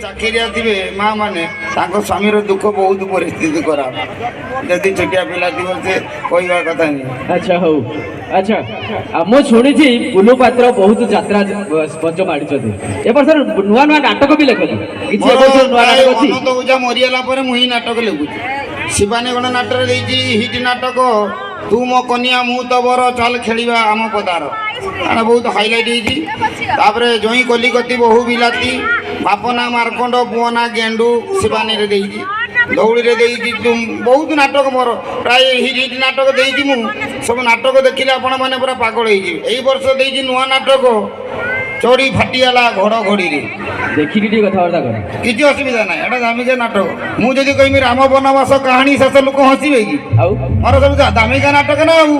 ଚାକିରିଆ ଥିବେ ମା ମାନେ ତାଙ୍କ ସ୍ୱାମୀର ଦୁଃଖ ବହୁତ ପରିସ୍ଥିତି ଖରାପ ଯଦି ଛୋଟିଆ ପିଲା ଥିବ ସେ କହିବା କଥା ନୁହେଁ। ଆଚ୍ଛା ହଉ ଆଚ୍ଛା ମୁଁ ଶୁଣିଛି ବୁଲୁ ପାତ୍ର ବହୁତ ଯାତ୍ରା ମଞ୍ଚ ମାଡ଼ିଛନ୍ତି ଏ ବର୍ଷ ନୂଆ ନୂଆ ନାଟକ ବି ଲେଖନ୍ତି କିଛି ଏ ବର୍ଷ ନୂଆ ନାଟକ ଅଛି? ଅନନ୍ତ ଓଝା ମରିଗଲା ପରେ ମୁଁ ହିଁ ନାଟକ ଲେଖୁଛି। ଶିବାନୀ ଗଣ ନାଟକ ଦେଇଛି ହିଟ୍ ନାଟକ ତୁ ମୋ କନିଆ ମୁଁ ତ ବର ଚାଲ ଖେଳିବା ଆମ ପଦାର ଏଇଟା ବହୁତ ହାଇଲାଇଟ୍ ହେଇଛି। ତାପରେ ଜଇଁ କଲିକତି ବହୁ ବିଲାତି ବାପ ନା ମାର୍କଣ୍ଡ ପୁଅ ନା ଗେଣ୍ଡୁ ଶିବାନୀରେ ଦେଇଛି। ଦଉଡ଼ିରେ ଦେଇଛି ବହୁତ ନାଟକ ମୋର ପ୍ରାୟ ହିଟ୍ ନାଟକ ଦେଇଛି। ମୁଁ ସବୁ ନାଟକ ଦେଖିଲେ ଆପଣମାନେ ପୁରା ପାଗଳ ହେଇଯିବେ। ଏଇ ବର୍ଷ ଦେଇଛି ନୂଆ ନାଟକ ଚୋରି ଫାଟିଗଲା ଘଡ଼ଘଡ଼ିରେ। ଦେଖିକି ଟିକେ କଥାବାର୍ତ୍ତା କର। କିଛି ଅସୁବିଧା ନାହିଁ ଏଇଟା ଦାମିକା ନାଟକ। ମୁଁ ଯଦି କହିବି ରାମ ବନବାସ କାହାଣୀ ଶେଷ ଲୋକ ହସିବେ କି? ଆଉ ମୋର ସବୁ ଦାମିକା ନାଟକ ନା ଆଉ।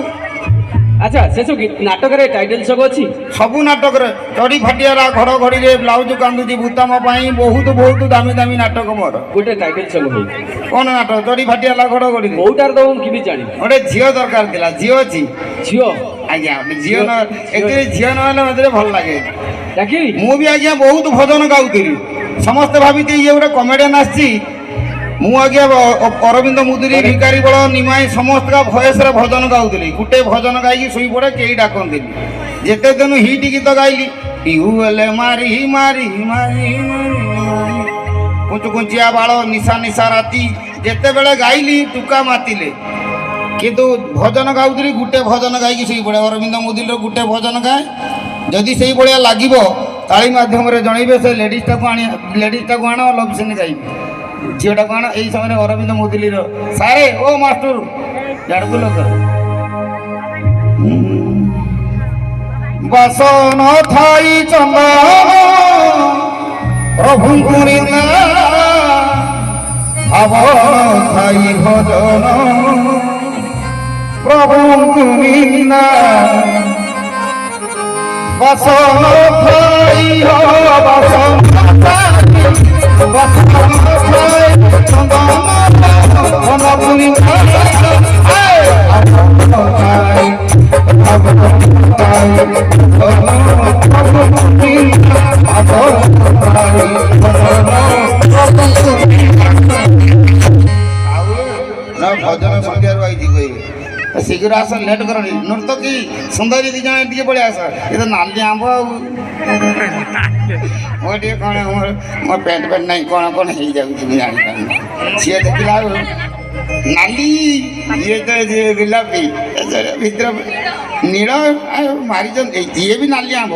ଆଚ୍ଛା ସେ ସବୁ ନାଟକରେ ଟାଇଟେଲ ସବୁ ଅଛି? ସବୁ ନାଟକରେ ଚୋରି ଫାଟିଗଲା ଘଡ଼ଘଡ଼ିରେ ବ୍ଲାଉଜ କାନ୍ଦୁଛି ଭୂତାମ ପାଇଁ ବହୁତ ବହୁତ ଦାମୀ ଦାମୀ ନାଟକ ମୋର। ଗୋଟେ ଟାଇଟେଲ ସବୁ ହେଇଛି କ'ଣ ନାଟକ? ଚୋରି ଫାଟିଗଲା ଘଡ଼ଘଡ଼ିରେ। କୋଉଟାର ତ ମୁଁ କେମିତି ଜାଣିବି? ଗୋଟେ ଝିଅ ଦରକାର ଥିଲା। ଝିଅ ଅଛି? ଝିଅ? ଆଜ୍ଞା ଝିଅ ଏଥିରେ ଝିଅ ନହେଲେ ମୋତେ ଭଲ ଲାଗେ। ଡାକିବି? ମୁଁ ବି ଆଜ୍ଞା ବହୁତ ଭଜନ ଗାଉଥିଲି। ସମସ୍ତେ ଭାବିଥିଲେ ଇଏ ଗୋଟେ କମେଡ଼ିଆନ୍ ଆସିଛି। ମୁଁ ଆଜ୍ଞା ଅରବିନ୍ଦ ମୁଦୁରୀ ଭିକାରୀ ବଳ ନିମାଇ ସମସ୍ତଙ୍କ ଭଏସରେ ଭଜନ ଗାଉଥିଲି। ଗୋଟେ ଭଜନ ଗାଇକି ଶୋଇପଡ଼େ କେହି ଡାକନ୍ତିନି। ଯେତେ ଦିନ ହିଟ୍ ଗୀତ ଗାଇଲି ଟିଉଏଲ୍ ମାରି ମାରି ମାରି କୁଞ୍ଚୁ କୁଞ୍ଚିଆ ବାଳ ନିଶା ନିଶା ରାତି ଯେତେବେଳେ ଗାଇଲି ଟୁକା ମାତିଲେ। କିନ୍ତୁ ଭଜନ ଗାଉଥିଲି ଗୋଟେ ଭଜନ ଗାଇକି ଶୋଇପଡ଼େ। ଅରବିନ୍ଦ ମୁଦୁରୀର ଗୋଟେ ଭଜନ ଗାଏ। ଯଦି ସେଇଭଳିଆ ଲାଗିବ ତାଳି ମାଧ୍ୟମରେ ଜଣେଇବେ ସେ ଲେଡ଼ିଜ୍ଟାକୁ ଆଣ ଲଭ୍ ସିନ୍ ଗାଇବି। ଝିଅଟାକୁ ଆଣ। ଏଇ ସମୟରେ ଅରବିନ୍ଦ ମୁଦୁରୀର ସାରେ ଓ ମାଷ୍ଟର ଜାଡ଼କୁ ଲୋକ ବାସନ ଥାଇ ଚନ୍ଦନ ପ୍ରଭୁଙ୍କୁ ନିନ୍ଦା ଭାବ ଥାଇ ଭଜନ ପ୍ରଭୁଙ୍କୁ ନିନ୍ଦା ବାସନ ଥାଇ ବାସନ ଭଜନ ସନ୍ଧ୍ୟାରୁ ଆଇଛି କହିବେ ଶୀଘ୍ର ଆସ ଲେଟ୍ କରନି। ନୃତ୍ୟ କି ସୁନ୍ଦରୀ ଦି ଜଣ ଟିକେ ପଳେଇ ଆସ। ଏ ତ ନାଲି ଆମ୍ବ ଆଉ ମୋ ଟିକେ କ'ଣ ମୋ ପ୍ୟାଣ୍ଟ ଫ୍ୟାଣ୍ଟ ନାହିଁ କ'ଣ କ'ଣ ହେଇଯାଉଛି ମୁଁ ଜାଣିପାରୁନି। ସିଏ ଦେଖିଲା ଆଉ ନାଲି ଇଏ ତ ଗୋଲାପୀ ଭିତରେ ନୀଳ ମାରିଛନ୍ତି ଯିଏ ବି ନାଲି ଆମ୍ବ।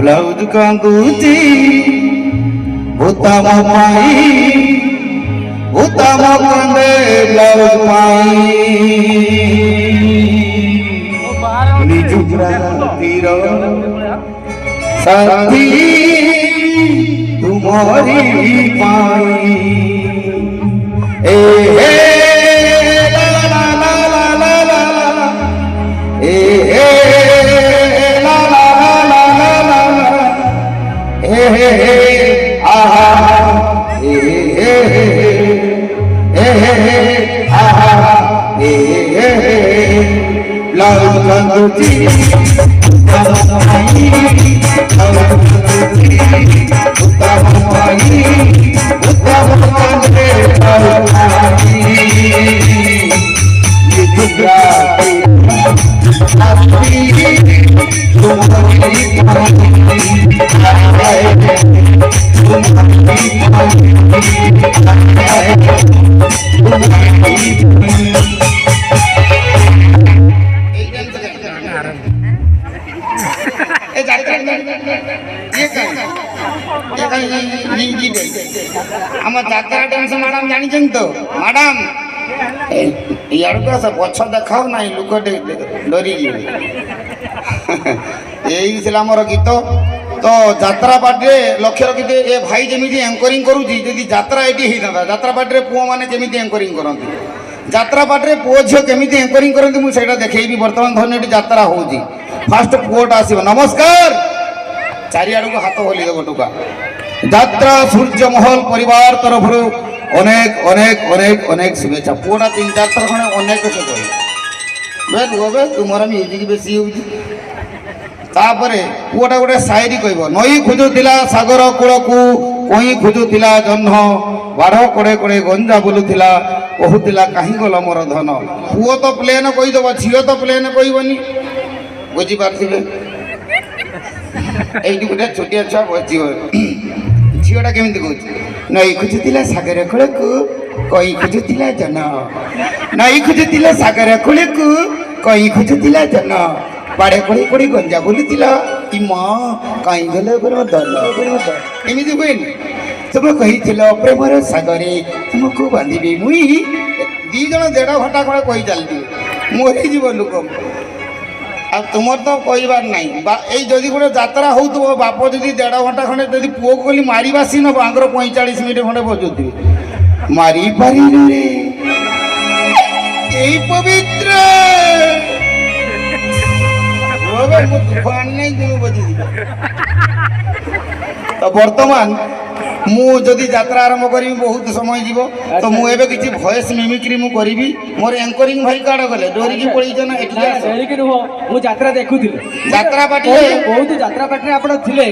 ବ୍ଲାଉଜ କାନ୍ଦୁଛି ଭୂତାମ ପାଇଁ ଭୂତାମ କାନ୍ଦେ ବ୍ଲାଉଜ ପାଇଁ ନିଯୁକ୍ତିର ସାଥୀ ତୁମରି ପାଇଁ ଏ ଲା ଲା ଲା ଲା ଲା ଲା ଏ ଲା ଲା ଲା ଲା ଲା ଆହା ଆହା ବ୍ଲାଉଜ କାନ୍ଦୁଛି ଆମ ଯାତ୍ରା ଡ୍ୟାନ୍ସ ମ୍ୟାଡ଼ାମ ଜାଣିଛନ୍ତି ତ ମ୍ୟାଡ଼ାମ ଇଆଡ଼କୁ ଆସ ପଛ ଦେଖାଉ ନାହିଁ ଲୋକ ଡରିଯିବେ। ଏଇ ଥିଲା ଆମର ଗୀତ। ତ ଯାତ୍ରା ପାର୍ଟିରେ ଲକ୍ଷ୍ୟ ରଖିଥିବେ ଏ ଭାଇ ଯେମିତି ଆଙ୍କରିଂ କରୁଛି ଯଦି ଯାତ୍ରା ଏଠି ହେଇଥାନ୍ତା। ଯାତ୍ରା ପାର୍ଟିରେ ପୁଅମାନେ କେମିତି ଆଙ୍କରିଂ କରନ୍ତି ଯାତ୍ରା ପାର୍ଟିରେ ପୁଅ ଝିଅ କେମିତି ଆଙ୍କରିଂ କରନ୍ତି ମୁଁ ସେଇଟା ଦେଖେଇବି। ବର୍ତ୍ତମାନ ଧରିନି ଏଠି ଯାତ୍ରା ହେଉଛି। ଫାଷ୍ଟ ପୁଅଟା ଆସିବ ନମସ୍କାର ଚାରିଆଡ଼କୁ ହାତ ହଲେଇଦେବ ଟୁକା। ଯାତ୍ରା ସୂର୍ଯ୍ୟମହଲ ପରିବାର ତରଫରୁ ଅନେକ ଅନେକ ଅନେକ ଅନେକ ଶୁଭେଚ୍ଛା। ପୁଅଟା 3-4 ଥର ଖଣ୍ଡେ ଅନେକ ସେ କହିବ ବେ ରୁହ ବେ ତୁମର ମ୍ୟୁଜିକ୍ ବେଶୀ ହେଉଛି। ତାପରେ ପୁଅଟା ଗୋଟେ ସାଇରୀ କହିବ, ନଈ ଖୋଜୁଥିଲା ସାଗର କୂଳକୁ, କଇଁ ଖୋଜୁଥିଲା ଜହ୍ନ, ବାଢ଼ କଡ଼େ କଡ଼େ ଗଞ୍ଜା ବୁଲୁଥିଲା, କହୁଥିଲା କାହିଁ ଗଲ ମୋର ଧନ। ପୁଅ ତ ପ୍ଲେନ୍ କହିଦେବ, ଝିଅ ତ ପ୍ଲେନ୍ କହିବନି, ବୁଝିପାରୁଥିବେ। এইটি গোটে ছোটিয়া ছুয়া বসছি, ঝিওটা কেমিতি কହୁଛି, নই খুঁজুଥିଲା সাগর কূଳକୁ, কই খুঁজুଥିଲା জহ্ন, নই খুঁজুଥିଲା সাগর কূଳକୁ, কই খুঁজুଥିଲା জহ্ন, বাড়ে কড়ি কড়ি গঞ্জা বুলুଥିଲା, ই মা কাই গলে বড় ধন। এমিতি হুଏନି। তুমি কহিছিল প্রেমর সাগরে তোমাকে বাঁধিবি মুই, ଦି ଜଣ 1.5 ଘଣ୍ଟା ଖଣ୍ଡେ କହି ଚାଲିଥିବେ, ମରିଯିବ ଲୋକ। ଆଉ ତୁମର ତ କହିବାର ନାହିଁ। ଏଇ ଯଦି ଗୋଟେ ଯାତ୍ରା ହେଉଥିବ, ବାପ ଯଦି 1.5 ଘଣ୍ଟା ଖଣ୍ଡେ ଯଦି ପୁଅକୁ କହିଲି ମାରିବା ସିନ୍ ହେବ, ଆଙ୍କର 45 ମିନିଟ୍ ଖଣ୍ଡେ ବଜୁଥିବେ। ମାରି ପାରିଲୁ ରେ ଏଇ ପବିତ୍ର, ମୁଁ ଦୁଃଖ ଆଣିନାହିଁ ତୁମେ ବଜିଯିବ। ତ ବର୍ତ୍ତମାନ ମୁଁ ଯଦି ଯାତ୍ରା ଆରମ୍ଭ କରିବି ବହୁତ ସମୟ ଯିବ, ତ ମୁଁ ଏବେ କିଛି ଭଏସ୍ ମିମିକ୍ରି ମୁଁ କରିବି। ମୋର ଆଙ୍କରିଂ ଭାଇ କାର୍ଡ ଗଲେ ଡରିକି ପଳେଇଛ ନା ଏଠିକି ଆସ। ଡରିକି ନୁହଁ, ମୁଁ ଯାତ୍ରା ଦେଖୁଥିଲି। ଯାତ୍ରା ପାଟିରେ ବହୁତ ଯାତ୍ରା ପାଟିରେ ଆପଣ ଥିଲେ,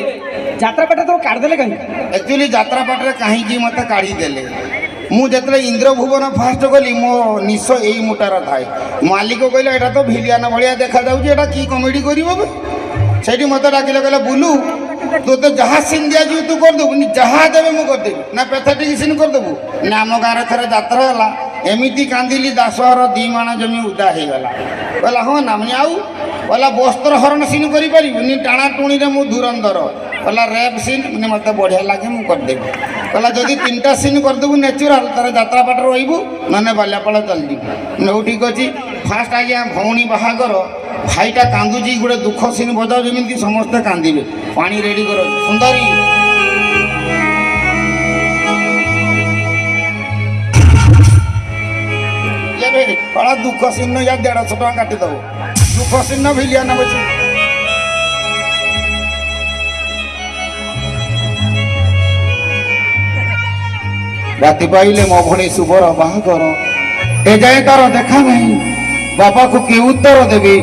ଯାତ୍ରା ପାଟିରେ ତ କାଢିଦେଲେ କାହିଁକି? ଆକ୍ଚୁଆଲି ଯାତ୍ରା ପାଟିରେ କାହିଁକି ମୋତେ କାଢ଼ିଦେଲେ, ମୁଁ ଯେତେବେଳେ ଇନ୍ଦ୍ରଭୁବନ ଫାଷ୍ଟ ଗଲି ମୋ ନିଶ ଏଇ ମୁଟାର ଥାଏ। ମାଲିକ କହିଲେ ଏଇଟା ତ ଭିଲିଆନ ଭଳିଆ ଦେଖାଯାଉଛି, ଏଇଟା କି କମେଡ଼ି କରିବ। ସେଇଠି ମୋତେ ଡାକିଲେ, କହିଲେ ବୁଲୁ ତୋତେ ଯାହା ସିନ୍ ଦିଆଯିବ ତୁ କରିଦେବୁ, ଯାହା ଦେବେ ମୁଁ କରିଦେବି। ନା ପେଥେଟିକ୍ ସିନ୍ କରିଦେବୁ ନା। ଆମ ଗାଁରେ ଥରେ ଯାତ୍ରା ହେଲା, ଏମିତି କାନ୍ଦିଲି ଦାସହର 2 ମାଣ ଜମି ଉଦା ହେଇଗଲା। କହିଲା ହଁ ନା ମୁଁ ଆଉ, କହିଲା ବସ୍ତ୍ର ହରଣ ସିନ୍ କରିପାରିବୁନି, ଟାଣା ଟୁଣିରେ ମୁଁ ଧୁରନ୍ଧର। କହିଲା ରେପ୍ ସିନ୍, ମୋତେ ବଢ଼ିଆ ଲାଗେ ମୁଁ କରିଦେବି। କହିଲା ଯଦି 3ଟା ସିନ୍ କରିଦେବୁ ନ୍ୟାଚୁରାଲ୍, ତାର ଯାତ୍ରା ପାଟରେ ରହିବୁ, ନହେଲେ ବାଲିଆପାଳ ଚାଲିଯିବୁ। ହଉ ଠିକ୍ ଅଛି। ଫାଷ୍ଟ ଆଜ୍ଞା ଭଉଣୀ ବାହାଘର, ଭାଇଟା କାନ୍ଦୁଛି, ଗୋଟେ ଦୁଃଖ ସିନ୍ ବଜାଉ ଯେମିତି ସମସ୍ତେ କାନ୍ଦିବେ। ପାଣି ରେଡ଼ି କର ସୁନ୍ଦରୀ। ଏବେ କଳା ଦୁଃଖ ସିନ୍ ୟା 150 ଟଙ୍କା କାଟିଦେବ। ଦୁଃଖ ସିନ୍ ଭିଲିଆନ ବସି ରାତି ପାଇଲେ ମୋ ଭଉଣୀ ଶୁଭର ବାହାଘର, ଏ ଯାଏ ତାର ଦେଖା ନାହିଁ। ବାପାକୁ କି ଉତ୍ତର ଦେବି,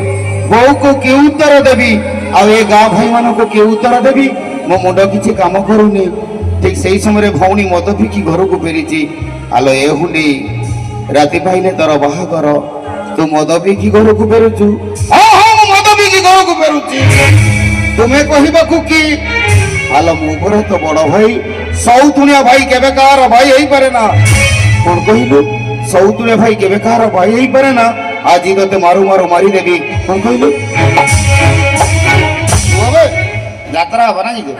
ବୋଉକୁ କି ଉତ୍ତର ଦେବି, ଆଉ ଏ ଗାଁ ଭାଇମାନଙ୍କୁ କି ଉତ୍ତର ଦେବି? ମୋ ମୁଣ୍ଡ କିଛି କାମ କରୁନି। ଠିକ୍ ସେଇ ସମୟରେ ଭଉଣୀ ମଦ ପିଇକି ଘରକୁ ଫେରିଛି। ଆଲୋ ଏ ହୁଣ୍ଡି, ରାତି ପାଇଲେ ତୋର ବାହାଘର, ତୁ ମଦ ପିଇକି ଘରକୁ ଫେରୁଛୁ? ହଁ ହଁ ମୁଁ ମଦ ପିଇକି ଘରକୁ ଫେରୁଛି। ତୁମେ କହିବାକୁ କି? ଆଲୋ ମୁଁ ପରା ତ ବଡ଼ ଭାଇ, ସଉତୁଣିଆ ଭାଇ କେବେ କାହାର ଭାଇ ହେଇପାରେ ନା। କଣ କହିଲୁ? ସଉତୁଣିଆ ଭାଇ କେବେ କାହାର ଭାଇ ହେଇପାରେ ନା। ଆଜି ତତେ ମାରୁ ମାରୁ ମାରିଦେବି। କଣ କହିଲୁ? ଯାତ୍ରା ହବ ନା କି?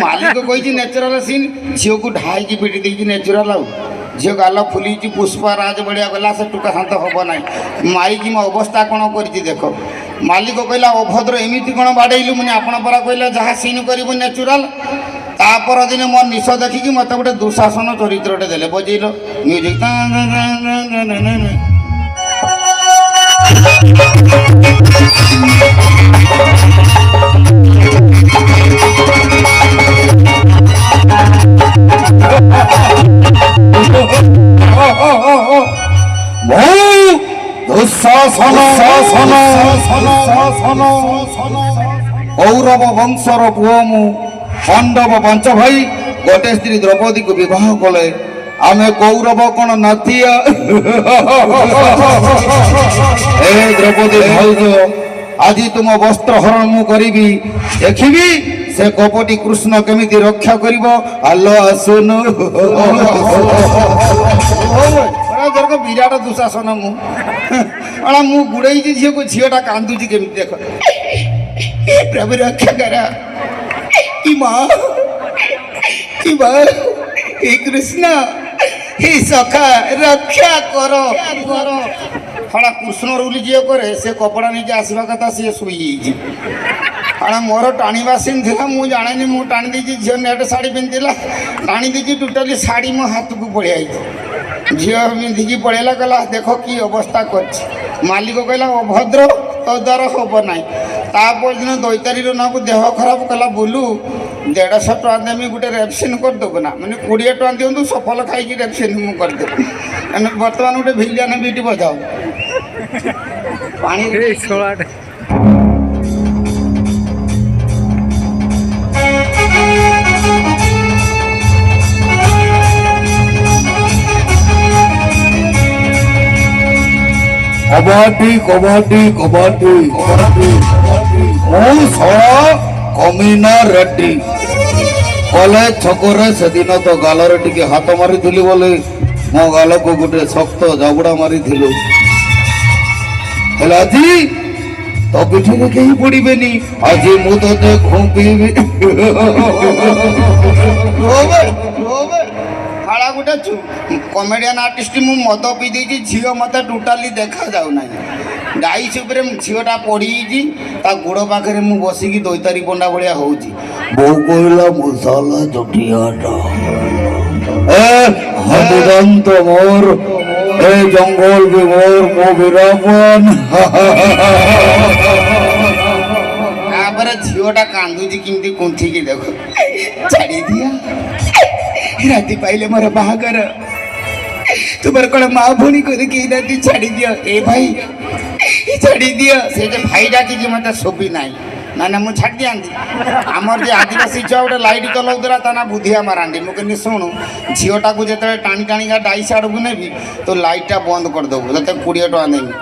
ମାଲିକ କହିଛି ନ୍ୟାଚୁରାଲ ସିନ୍, ଝିଅକୁ ଢାଇକି ପିଟି ଦେଇଛି ନ୍ୟାଚୁରାଲ। ଆଉ ଝିଅ ଗାଲ ଫୁଲିଛି ପୁଷ୍ପା ରାଜ ଭଳିଆ ଗଲା, ସେ ଟୁକା ଶାନ୍ତ ହବ ନାହିଁ। ମାରିକି ମୋ ଅବସ୍ଥା କ'ଣ କରିଛି ଦେଖ। ମାଲିକ କହିଲା ଅଭଦ୍ର ଏମିତି କ'ଣ ବାଡ଼େଇଲୁ? ମାନେ ଆପଣ ପରା କହିଲେ ଯାହା ସିନ୍ କରିବୁ ନ୍ୟାଚୁରାଲ। ତା ପରଦିନ ମୋ ନିଶ ଦେଖିକି ମୋତେ ଗୋଟେ ଦୁଃଶାସନ ଚରିତ୍ରଟେ ଦେଲେ। ବଜେଇଲ ମ୍ୟୁଜିକ୍। କୌରବ ବଂଶର ପୁଅ ମୁଁ, ପାଣ୍ଡବ 5 ଭାଇ, ଗୋଟେ ସ୍ତ୍ରୀ ଦ୍ରୌପଦୀକୁ ବିବାହ କଲେ। ଆମେ କୌରବ କ'ଣ ନାତିଆ? ଏ ଦ୍ରୌପଦୀ ଭାଉଜ, ଆଜି ତୁମ ବସ୍ତ୍ର ହରଣ ମୁଁ କରିବି, ଦେଖିବି ସେ କପଟି କୃଷ୍ଣ କେମିତି ରକ୍ଷା କରିବ। ଆଲୋ ଆସୁନୁ। ବିରାଟ ଦୁଃଶାସନ ମୁଁ। ମୁଁ ଗୁଡ଼େଇଛି ଝିଅକୁ, ଝିଅଟା କାନ୍ଦୁଛି କେମିତି ଦେଖ। ପ୍ରଭୁ ରକ୍ଷା କର, କି ମା, କି ମା, हे कृष्ण, हे सखा रक्षा करो। हाँ कृष्ण रोली जी करे से कपड़ा नहीं आसवा कथा सी शुई हाँ मोर टाणवा सीन थी मुझे जाने मुझे टाणी देती झील नेट शाढ़ी पिंधला टाणी देती टोटाली शाढ़ी मो हाथ को पड़े आई झील पिंधिकी पड़ेला कहला देख कि अवस्था कर मालिक कहला अभद्र तो द्वारा हम ना तापर दिन दैतारी ना देह खराब कहला बुलू देढ़शह टଙ୍କା देमी गोटे रेपसिन करदेव ना मैंने 20 टଙ୍କା दिखाँ सफल खाई रेपसिन मुझे करदेवी बर्तमान गोटे भिलियन बीट बजाओ पानी कबाडी कबाडी कबाडी कबाडी मु सड़ा कमीना रेड्डी कॉलेज छकरे से दिन तो गालरे टिके हाथ मारी बोले मो गाल को गोटे शक्त जाबुड़ा मारी जी तो पिठी रे कहीं पड़िबेनी आज मु तो घुंपीबी फाड़ा गोटे कमेडियन आर्टिस्ट मु मद पी देछि झियो मत टोटाली देखा जाऊ ना डाइस उपरे झियोटा पड़ी ता गोड़ पाखे मु बसिकी दोईतारी पंडा भलिया होउची बो कोइला मसाला जटियाटा हनुदंत मोर ए जंगल भी मोर मो विरापन तापर झियोटा कांदुची किंती कुंथी की देखो छाड़ी दिया राति पाइले मोर बाहागर तुम्हारे कौन माँ भूणी करके राति छाड़ी दियो ए भाई ये छाड़ी दियो से जे भाई डाकी मत शोभी ना ना ना मुझे छाड़ दिया आमर जे आदिवासी छुआ गोटे लाइट चलाऊला ता ना बुधिया मारांडी मुझे शुणु झीटा को जो टाणी टाणिका डाई साड़ को नेबी तो लाइटा बंद करदेबू तो 20 टଙ୍କା देवी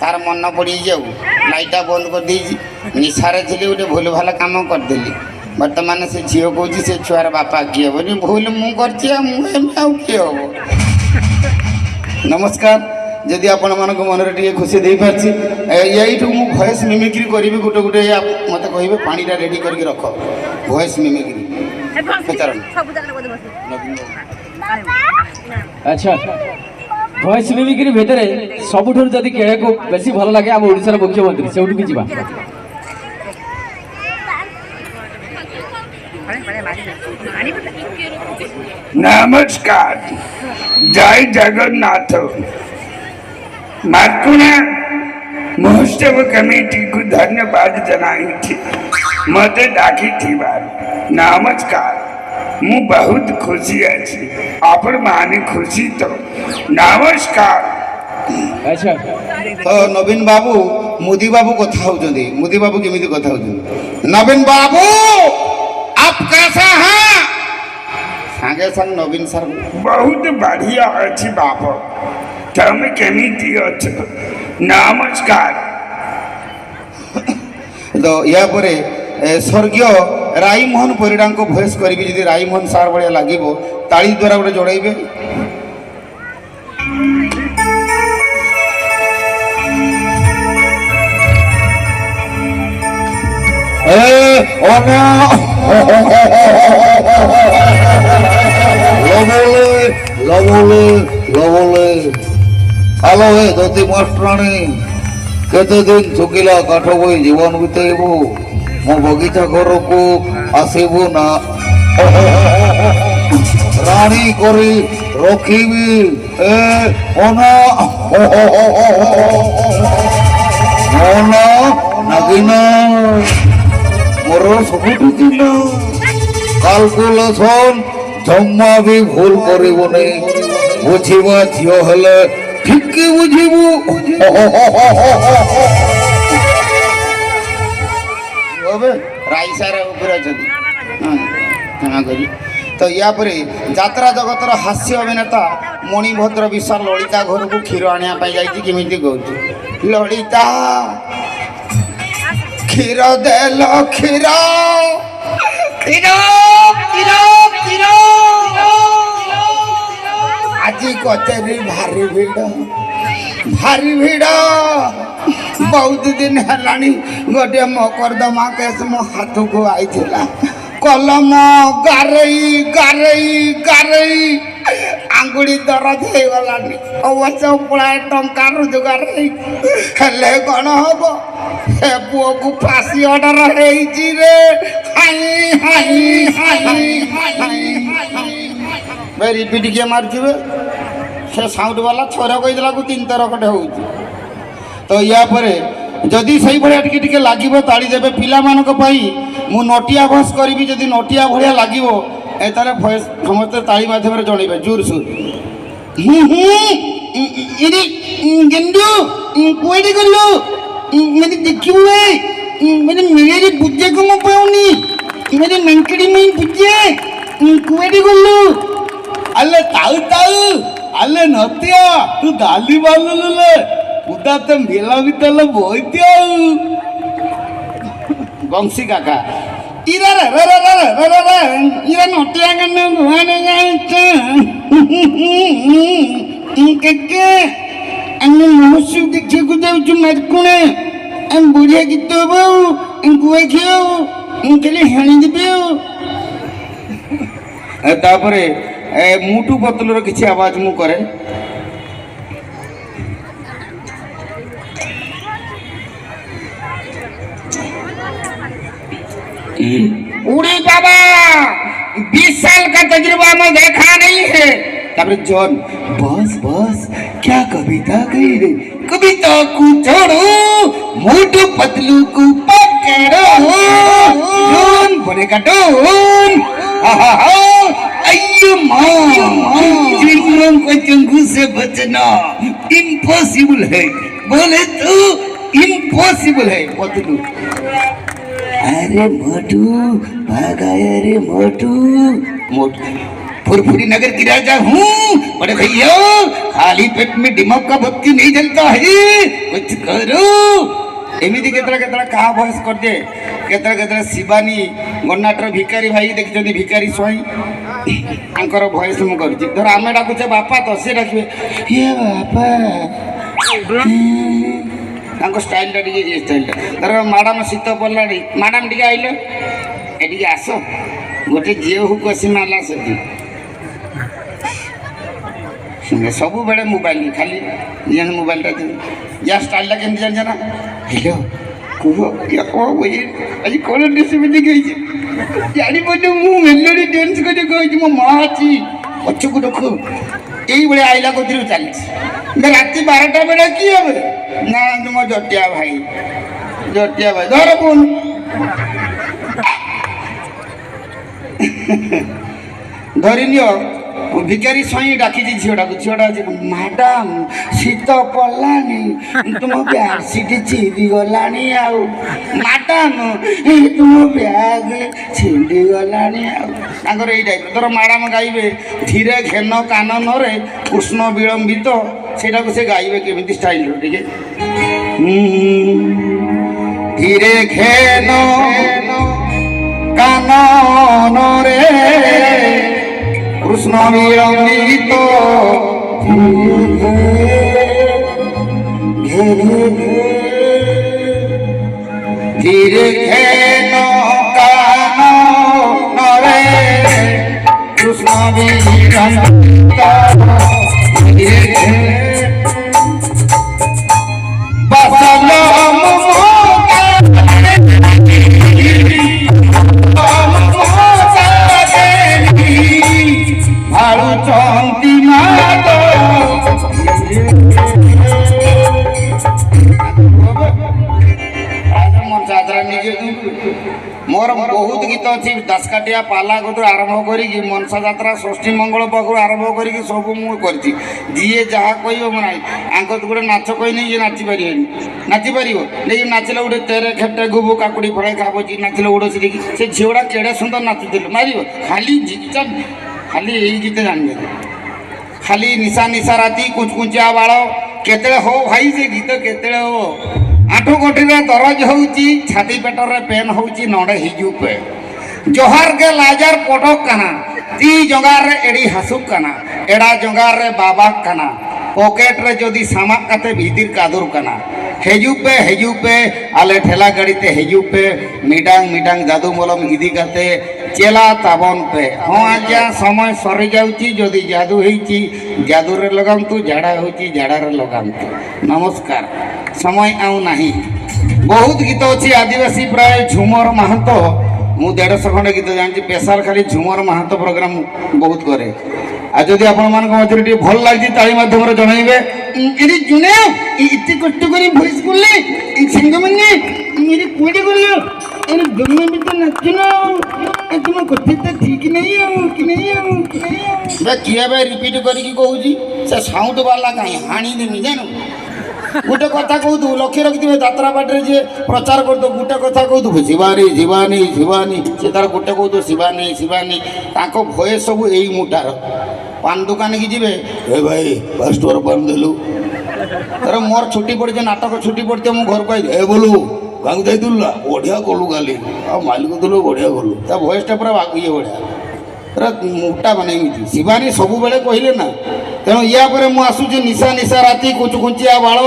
तार मन पड़ी जाऊ लाइटा बंद कर देजी निशारे थी गोटे भूल भाल कम करदेली बर्तमान से झील कौच से छुआर बापा किए बोली भूल मुझे किए हम नमस्कार जदि आपण मान मन टे खुशी दे पार्टी यू मुझे भॉइस मिमिक्री करी गोटे गोटे मत कहे पानीटा रेडी करके रख भॉइस मिमिक्री अच्छा भॉइस मिमिक्री भितर सबुठ जदि केड़ा को बेसी भल लगे आम ओडिसा मुख्यमंत्री सेउठू की जीवा नमस्कार जय जगन्नाथ मार्कुणा महोत्सव कमिटी को धन्यवाद जनाई थी मत डाकी थी नमस्कार मु बहुत खुशी अच्छी आपण माने खुशी तो नमस्कार अच्छा तो नवीन बाबू मोदी बाबू कथा होउछंदी मोदी बाबू केमिति कथा होउछंदी नवीन बाबू आप कैसा हैं सांगे संग नवीन सर बहुत बढ़िया अच्छी बाप तुम केमिति अच्छ नमस्कार तो या परे स्वर्गीय राईमोहन परिडा को भॉइस करी जदि राईमोहन सार भाया लगे ताली द्वारा गोटे जोड़े हेलो हे दती मास्टराणी केते दिन सुखिला काठ बोई जीवन बितेबू मो बगीचा घर को आसबू ना रानी करी रखीबी ओना ओना नागिना मोर सबुठ दिन कालकुलेसन जम्मा भी भूल करबनी बुझीबा झियो हेले ठीक बुझीबू राई सार तो या परे यात्रा जगतर हास्य अभिनेता मणिभद्र विशाल ललिता घर को क्षीर आने जाती कह ललिता क्षीर देल क्षीर क्षीर क्षीर क्षीर आज कचेरी भारी भारी भिड़ बहुत दिन है गोटे मकरदमा केस मो हाथ को आई कलम गारई गारई गारई आंगुड़ी दरद हो गलानी अवश्य पुराए टंका रोजगार हेले कौन हम हे पुओ को फांसी ऑर्डर रे रिपीट किए मार्चे से साउंड वाला थर कहीदेला को 3 थर कटे हो तो या परे जदि से भाया टिके लगे ताड़ी देवे पाई मु नटिया भस करी जदि नटिया भाया लगे ताले भयस समस्त ताली माध्यम जनइबे जोर सोर गेंडू कुआडे गलु मेरे देखिबु मेरे मेरे बुझे को म पाउनी मेरे नंकड़ी में बुझे कुआडे गलु अल्ले ताऊ ताऊ अल्ले नतिया तू दाली बालले उदा तो मेला बितल बोइतिया वंशी काका इरा रे रे रे रे रे इरा नटिया गने घुआने गाइते के अन्य महोत्सव देखिए को जाऊ छु मरकुणे हम बुढ़िया गीत बाऊ गुआ खियो चले हेणी देबे तापरे मुटु पतलर किछि आवाज मु करे उड़ी बाबा 20 साल का तजुर्बा में देखा नहीं है तापरे जॉन बस बस क्या कविता गई रे कविता को छोड़ो मोटू पतलू को पकड़ो डोन बनेगा डोन अय्यो मां चिड़ियों को चंगू से बचना इम्पॉसिबल है बोले तो इम्पॉसिबल है पतलू अरे मोटू भागाया रे मोटू मोटू फुरफुरी नगर की राजा हूँ बड़े भैया खाली पेट में दिमाग का बत्ती नहीं जलता है कुछ करो एमिति केतरा केतरा कहा भॉइस कर दे केतरा केतरा शिवानी गन्नाटर भिकारी भाई देखिछन्ती भिकारी स्वाई आंकर भॉइस मु करछि धर आमे डाकुछे बापा तो से डाकिबे हे बापा तांको स्टाइल टा टिके स्टाइल टा धर मैडम शीत पल्लाडी मैडम टिके आइलो एटिके आसो गोटे जियो हु कसी माला से सब बेले मोबाइल खाली जान मोबाइल टा या स्टाइल टा केमती जान जाना हेलो कुह या कौन बोले आज कौन ड्रेस में गई जानी पड़े मु मेलोडी डांस कर गई मो माँ अच्छी अच्छे को देखो यही बड़े आइला को चलती राति 12टा बेला किए ना तुम जटिया भाई धर फोन धरी नियो भिकारी स्वाई डाकी झीटा मैडम शीत पड़ानी तुम बैग सीट छिड़ी गलानी मैडम तुम बैग छिड़ी गलानी यही टाइप धर मैडम गाइबे धीरे घेन कानन रे कृष्ण विलंबित सेटा को से गाइबे केमिति स्टाइल टिके धीरे घेन कानन रे कृष्ण विलंबित धीरे घेन कानन रे कृष्ण विलंबित धीरे बसलम भाड़ू चंती मात मोर बहुत गीत अच्छी दशकाटिया पाला कतु आरंभ करी मनसा जात्रा षष्ठी मंगल पाखु आरंभ करी सब मुझे जी जहाँ कह मैं आंक गोटे नाच कहनी नाची पारे नाची पार लेकिन नाचले गोटे तेरे खेटे गुबु काकुड़ी फड़े खाबी नाचले गोटे से झीवड़ा केड़े सुंदर नाचुल मार खाली खाली यही गीत जान खाली निशा निशा राति कुचकुचिया बाड़ केते हो भाई से गीत केते हो आठु गोटी दरज हो छाती पेटर पेन हो नड़े हिजू पे जोहार के लाजार पटक कना ती जंगार रे एड़ी हासुक कना एड़ा जंगार रे बाबा कना पॉकेट रे जदी सामा काते भीतिर कादुर कना हेजू पे आले ठेला गाड़ी ते हेजू पे मिडांग मिडांग जादू मलम इदी काते चेला ताबन पे हाँ आज्ञा समय सरी जाउची जदी जादू हेची जादू रे लगामतु झाड़ा होची झाड़ा रे लगामतु नमस्कार समय आउ नाही बहुत गीत अच्छी आदिवासी प्राय झुमर महतो मु 150 खंडे गीत जानची पेशार खाली झुमर महतो प्रोग्राम बहुत करे আর যদি ଆପଣମାନଙ୍କ ମଧ୍ୟରେ ଟିକେ ଭଲ ଲାଗୁଛି ତାଳି ମାଧ୍ୟମରେ ଜଣାଇବେ। আরে জুনা এতে কষ্ট করে ভয়েস করলে সাঙ্গমানে মেরে কোড়ে করলো আরে জন্ম भी तो নাচছো না তোমার কথা ঠিক নেই কি নেই বে କିଏ ବେ ରିପିଟ୍ କରିକି କହୁଛି ସେ ସାଉଣ୍ଡ ବାଲା କାହିଁ ହାଣିଦେମି ଜାଣୁ। ଗୋଟେ କଥା କହୁଥିବୁ ଲକ୍ଷ୍ୟ ରଖିଥିବେ ଯାତ୍ରା ପାଟିରେ ଯିଏ ପ୍ରଚାର କରୁଥିବ ଗୋଟେ କଥା କହୁଥିବୁ ଶିବାନୀ ଶିବାନୀ ଶିବାନୀ ସେ ତାର ଗୋଟେ କହୁଥିବ ଶିବାନୀ ଶିବାନୀ ତାଙ୍କ ଭଏସ୍ ସବୁ ଏଇ ମୁଠାର। ପାନ ଦୋକାନକି ଯିବେ ଏ ଭାଇ 5 ଟଙ୍କାର ପାନ ଦେଲୁ। ଧର ମୋର ଛୁଟି ପଡ଼ିছে ନାଟକ ଛୁଟି ପଡ଼ିছে ମୁଁ ଘରକୁ ଆଇଲି ଏ ବୋଲୁ ଗାଁକୁ ଯାଇଥିଲୁ ନା ବଢ଼ିଆ କଲୁ କାଲି ଆଉ ମାଲିକ ଦେଲୁ ବଢ଼ିଆ କଲୁ ତା ଭଏସ୍ଟା ପୁରା ଇଏ ବଢ଼ିଆ ପୁରା ମୋଟା ମାନେ ଏମିତି ଶିବାନୀ ସବୁବେଳେ କହିଲେ ନା। ତେଣୁ ୟା ପରେ ମୁଁ ଆସୁଛି ନିଶା ନିଶା ରାତି କୁଚୁକୁଞ୍ଚିଆ ବାଳ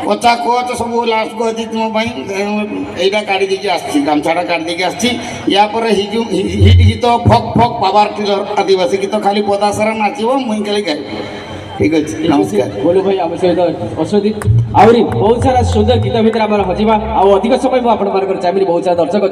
କଚା କୋଚ ସବୁ ଲାଷ୍ଟକୁ ଅଛି ତୁମ ପାଇଁ। ଏଇଟା କାଢ଼ି ଦେଇକି ଆସିଛି ଗାମଛାଟା କାଢ଼ି ଦେଇକି ଆସିଛି। ୟା ପରେ ହିଟ୍ ଗୀତ ଫକ୍ ଫକ୍ ପାୱାର ଟିଲର ଆଦିବାସୀ ଗୀତ ଖାଲି ପଦାସାରା ନାଚିବ ମୁଇଁ ଖାଲି ଗାଇବି। ଠିକ୍ ଅଛି ନମସ୍କାର। बोलू भाई आम सहित अश्वदीप आहरी बहुत सारा सुंदर गीत भितर आम हजिबा आ अधिक समय मुझे चाहिए बहुत सारा दर्शक